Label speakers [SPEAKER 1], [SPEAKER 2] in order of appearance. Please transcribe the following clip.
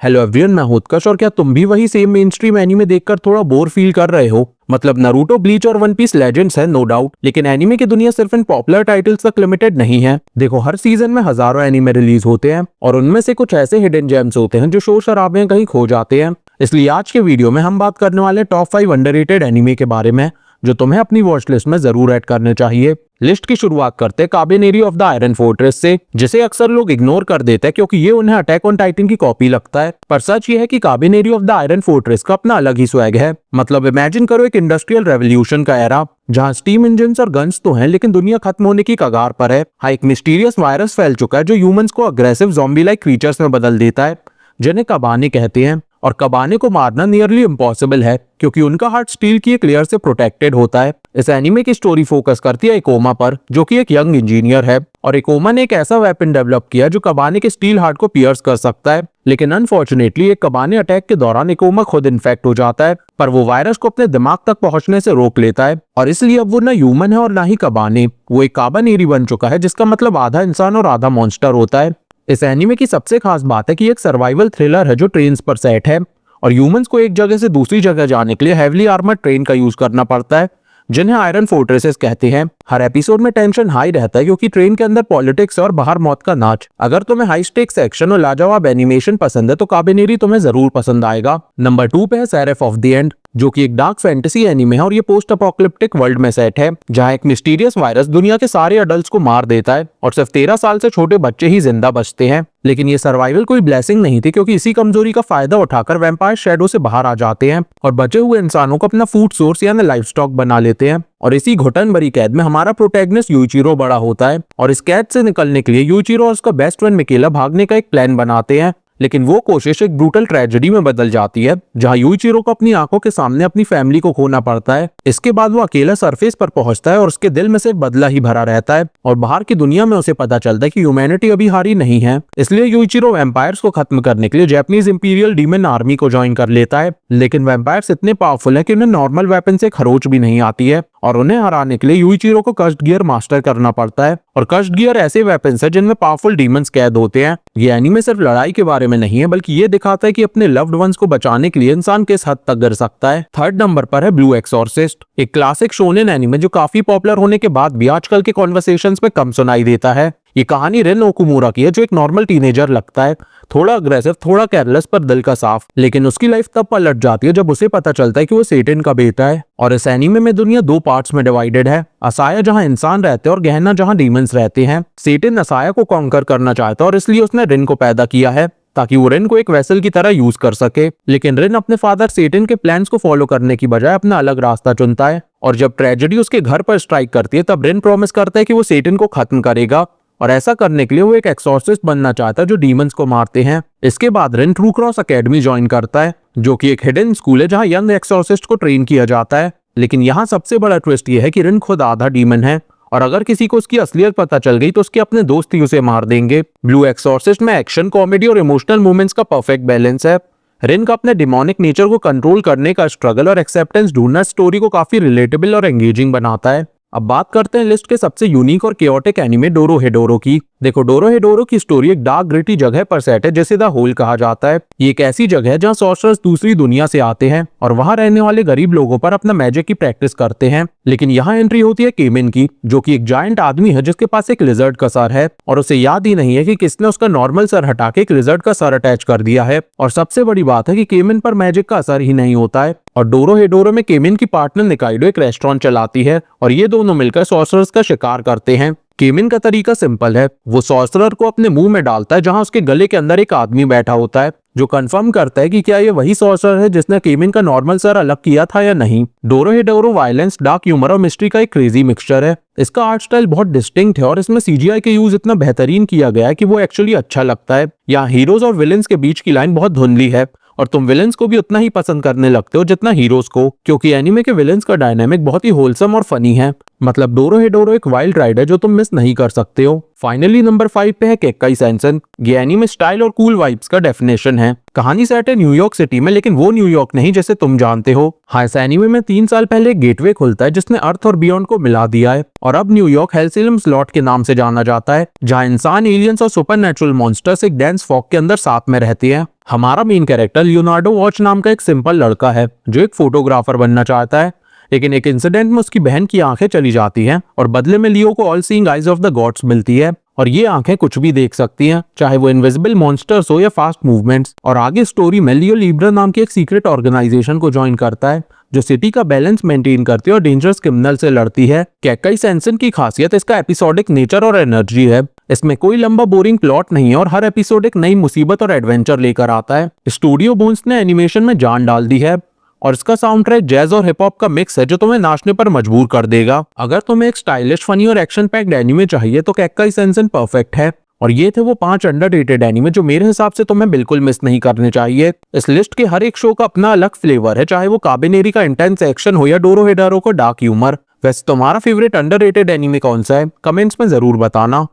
[SPEAKER 1] Hello everyone, मैं हूं उत्कर्ष। और क्या तुम भी वही सेम मेन स्ट्रीम एनीमे देखकर थोड़ा बोर फील कर रहे हो? मतलब नारुतो, ब्लीच और वन पीस लेजेंड्स है नो डाउट, लेकिन एनीमे की दुनिया सिर्फ इन पॉपुलर टाइटल्स तक लिमिटेड नहीं है। देखो, हर सीजन में हजारों एनीमे रिलीज होते हैं और उनमें से कुछ ऐसे हिडन जेम्स होते हैं जो शोर शराबे में कहीं खो जाते हैं। इसलिए आज के वीडियो में हम बात करने वाले टॉप 5 अंडररेटेड एनीमे के बारे में जो तुम्हें अपनी वॉच लिस्ट में जरूर ऐड करने चाहिए। लिस्ट की शुरुआत करते हैं काबिनेरी ऑफ द आयरन फोर्ट्रेस से, जिसे अक्सर लोग इग्नोर कर देते हैं क्योंकि ये उन्हें अटैक ऑन टाइटन की कॉपी लगता है। पर सच ये है कि काबिनेरी ऑफ द आयरन फोर्ट्रेस का अपना अलग ही स्वैग है। मतलब इमेजिन करो एक इंडस्ट्रियल रेवोल्यूशन का एरा जहां स्टीम इंजन और गन्स तो हैं लेकिन दुनिया खत्म होने की कगार पर है। हाँ, एक मिस्टीरियस वायरस फैल चुका है जो ह्यूमंस को अग्रेसिव ज़ॉम्बी लाइक क्रीचर्स में बदल देता है, जिन्हें कबाने कहते हैं। और कबाने को मारना नियरली इम्पॉसिबल है क्योंकि उनका हार्ट स्टील की एक लेयर से प्रोटेक्टेड होता है। इस एनीमे की स्टोरी फोकस करती है इकोमा पर, जो कि एक यंग इंजीनियर है। और इकोमा ने एक ऐसा वेपन डेवलप किया जो कबाने के स्टील हार्ट को पियर्स कर सकता है। लेकिन अनफॉर्चुनेटली एक कबाने अटैक के दौरान इकोमा खुद इन्फेक्ट हो जाता है, पर वो वायरस को अपने दिमाग तक पहुंचने से रोक लेता है। और इसलिए अब वो ना ह्यूमन है और ना ही कबाने, वो एक काबानेरी बन चुका है, जिसका मतलब आधा इंसान और आधा मॉन्स्टर होता है। इस एनीमे की सबसे खास बात है कि एक सर्वाइवल थ्रिलर है जो ट्रेन्स पर सेट है और ह्यूमंस को एक जगह से दूसरी जगह जाने के लिए हेवली आर्मर्ड ट्रेन का यूज करना पड़ता है, जिन्हें आयरन फोर्ट्रेसेस कहते हैं। हर एपिसोड में टेंशन हाई रहता है क्योंकि ट्रेन के अंदर पॉलिटिक्स और बाहर मौत का नाच। अगर तुम्हें हाई स्टेक्स एक्शन और लाजवाब एनिमेशन पसंद है तो काबिनेरी तुम्हें जरूर पसंद आएगा। नंबर 2 पे है सेरेफ ऑफ द एंड, जो कि एक डार्क फैंटेसी एनीमे है और ये पोस्ट अपोकलिप्टिक वर्ल्ड में सेट है जहां एक मिस्टीरियस वायरस दुनिया के सारे अडल्ट्स को मार देता है और सिर्फ 13 साल से छोटे बच्चे ही जिंदा बचते हैं। लेकिन ये सर्वाइवल कोई ब्लेसिंग नहीं थी क्योंकि इसी कमजोरी का फायदा उठाकर वैम्पायर शैडो से बाहर आ जाते हैं और बचे हुए इंसानों को अपना फूड सोर्स यानी लाइफ स्टॉक बना लेते हैं। और इसी घुटन भरी कैद में हमारा प्रोटैगनिस्ट यूइचिरो बड़ा होता है और इस कैद से निकलने के लिए यूइचिरो और उसका बेस्ट फ्रेंड मिकेला भागने का एक प्लान बनाते हैं। लेकिन वो कोशिश एक ब्रूटल ट्रेजेडी में बदल जाती है जहां यूइचिरो को अपनी आंखों के सामने अपनी फैमिली को खोना पड़ता है। इसके बाद वो अकेला सरफेस पर पहुंचता है और उसके दिल में सिर्फ बदला ही भरा रहता है और बाहर की दुनिया में उसे पता चलता है कि ह्यूमैनिटी अभी हारी नहीं है। इसलिए यूइचिरो वैम्पायर्स को खत्म करने के लिए जापानीज इंपीरियल डीमन आर्मी को ज्वाइन कर लेता है। लेकिन वैम्पायर्स इतने पावरफुल हैं कि उन्हें नॉर्मल वेपन से खरोच भी नहीं आती है और उन्हें हराने के लिए यूइचिरो को कस्ट गियर मास्टर करना पड़ता है। और कस्ट गियर ऐसे वेपन्स हैं जिनमें पावरफुल डीमंस कैद होते हैं। ये एनीमे सिर्फ लड़ाई के बारे में नहीं है बल्कि ये दिखाता है कि अपने लव्ड वंस को बचाने के लिए इंसान किस हद तक गिर सकता है। थर्ड नंबर पर है ब्लू एक्सॉर्सिस्ट, एक क्लासिक शोनेन एनीमे जो काफी पॉपुलर होने के बाद भी आजकल के कॉन्वर्सेशंस में कम सुनाई देता है। ये कहानी रिन ओकुमुरा की है जो एक नॉर्मल टीनेजर लगता है, थोड़ा अग्रेसिव, थोड़ा केयरलेस पर दिल का साफ। लेकिन उसकी लाइफ तब पलट जाती है जब उसे पता चलता है कि वो सेटन का बेटा है। और इस एनीमे में दुनिया 2 पार्ट्स में डिवाइडेड है, असाया जहां इंसान रहते हैं और गहना जहां डीमंस रहते हैं। सेटन असाया को कॉन्कर करना चाहता है और इसलिए उसने रिन को पैदा किया है ताकि वो रिन को एक वेसल की तरह यूज कर सके। लेकिन रिन अपने फादर सेटन के प्लान्स को फॉलो करने की बजाय अपना अलग रास्ता चुनता है और जब ट्रेजेडी उसके घर पर स्ट्राइक करती है तब रिन प्रॉमिस करता है कि वो सेटन को खत्म करेगा और ऐसा करने के लिए वो एक एक्सॉर्सिस्ट बनना चाहता है जो डीमंस को मारते हैं। इसके बाद रिन ट्रू क्रॉस एकेडमी ज्वाइन करता है जो कि एक हिडन स्कूल है जहां यंग एक्सॉर्सिस्ट को ट्रेन किया जाता है। लेकिन यहाँ सबसे बड़ा ट्विस्ट ये है कि रिन खुद आधा डीमन है और अगर किसी को उसकी असलियत पता चल गई तो उसके अपने दोस्त ही उसे मार देंगे। ब्लू एक्सॉर्सिस्ट में एक्शन, कॉमेडी और इमोशनल मूवमेंट्स का परफेक्ट बैलेंस है। रिन का अपने डिमोनिक नेचर को कंट्रोल करने का स्ट्रगल और एक्सेप्टेंस ढूंढना स्टोरी को काफी रिलेटेबल और एंगेजिंग बनाता है। अब बात करते हैं लिस्ट के सबसे यूनिक और केओटिक एनीमे डोरोहेडोरो की। देखो, डोरोहेडोरो की स्टोरी एक डार्क ग्रिटी जगह पर सेट है जिसे द होल कहा जाता है। ये एक ऐसी जगह है जहां सॉर्सरर्स दूसरी दुनिया से आते हैं और वहां रहने वाले गरीब लोगों पर अपना मैजिक की प्रैक्टिस करते हैं। लेकिन यहाँ एंट्री होती है केमिन की, जो कि एक जायंट आदमी है जिसके पास एक लिजर्ड का सर है और उसे याद ही नहीं है कि किसने उसका नॉर्मल सर हटा के एक लिजर्ड का सर अटैच कर दिया है। और सबसे बड़ी बात है कि केमिन पर मैजिक का असर ही नहीं होता है। और डोरोहेडोरो में केमिन की पार्टनर निकाइडो एक रेस्टोरेंट चलाती है और ये दोनों मिलकर सॉर्सरर्स का शिकार करते हैं। केमिन का तरीका सिंपल है, वो सॉर्सरर को अपने मुंह में डालता है जहां उसके गले के अंदर एक आदमी बैठा होता है जो कंफर्म करता है कि क्या ये वही सॉर्सरर है जिसने केमिन का नॉर्मल सर अलग किया था या नहीं। डोरोहेडोरो वायलेंस, डार्क ह्यूमर और मिस्ट्री का एक क्रेजी मिक्सचर है। इसका आर्ट स्टाइल बहुत डिस्टिंक्ट है और इसमें सीजीआई के यूज इतना बेहतरीन किया गया है कि वो एक्चुअली अच्छा लगता है। यहाँ हीरोज और विलेंस के बीच की लाइन बहुत धुंधली है और तुम विलेंस को भी उतना ही पसंद करने लगते हो जितना हीरोज को, क्योंकि एनीमे के विलेंस का डायनामिक बहुत ही होलसम और फनी है। मतलब डोरोहेडोरो एक वाइल्ड राइड है जो तुम मिस नहीं कर सकते हो। फाइनली नंबर 5 पे है केक्काई सेंसेन। ये एनीमे स्टाइल और कूल वाइब्स का डेफिनेशन है। कहानी सेट है न्यूयॉर्क सिटी में, लेकिन वो न्यूयॉर्क नहीं जैसे तुम जानते हो। हाँ, इस एनीमे में 3 साल पहले एक गेटवे खुलता है जिसने अर्थ और बियॉन्ड को मिला दिया है, और अब न्यूयॉर्क हेल्सिलम स्लॉट के नाम से जाना जाता है, जहाँ इंसान, एलियंस और सुपरनैचुरल मॉन्स्टर्स एक डेंस फॉग के अंदर साथ में रहते हैं। हमारा मेन कैरेक्टर लियोनार्डो वॉच नाम का एक सिंपल लड़का है जो एक फोटोग्राफर बनना चाहता है, लेकिन एक इंसिडेंट में उसकी बहन की आंखें चली जाती हैं और बदले में लियो को all seeing eyes of the gods मिलती है, और ये आंखें कुछ भी देख सकती हैं, चाहे वो इनविजिबल मॉन्स्टर्स हो या फास्ट मूवमेंट्स। और आगे स्टोरी में लियो लिब्रा नाम की एक सीक्रेट ऑर्गेनाइजेशन को ज्वाइन करता है जो सिटी का बैलेंस मेंटेन करती है और डेंजरस क्रिमिनल से लड़ती है। केक्काई सेंसेन की खासियत इसका एपिसोडिक नेचर और एनर्जी है। इसमें कोई लंबा बोरिंग प्लॉट नहीं है और हर एपिसोड एक नई मुसीबत और एडवेंचर लेकर आता है। स्टूडियो बोन्स ने एनिमेशन में जान डाल दी है और इसका साउंड ट्रैक जैज और हिप हॉप का मिक्स है जो तुम्हें नाचने पर मजबूर कर देगा। अगर तुम्हें एक स्टाइलिश, फनी और एक्शन पैक्ड एनीमे चाहिए तो केक्काई सेंसेन परफेक्ट है। और ये थे वो 5 अंडररेटेड एनीमे जो मेरे हिसाब से तुम्हें बिल्कुल मिस नहीं करने चाहिए। इस लिस्ट के हर एक शो का अपना अलग फ्लेवर है, चाहे वो काबिनेरी का इंटेंस एक्शन हो या डोरोहेडारो का डार्क ह्यूमर। वैसे तुम्हारा फेवरेट अंडररेटेड एनीमे कौन सा है? कमेंट्स में जरूर बताना।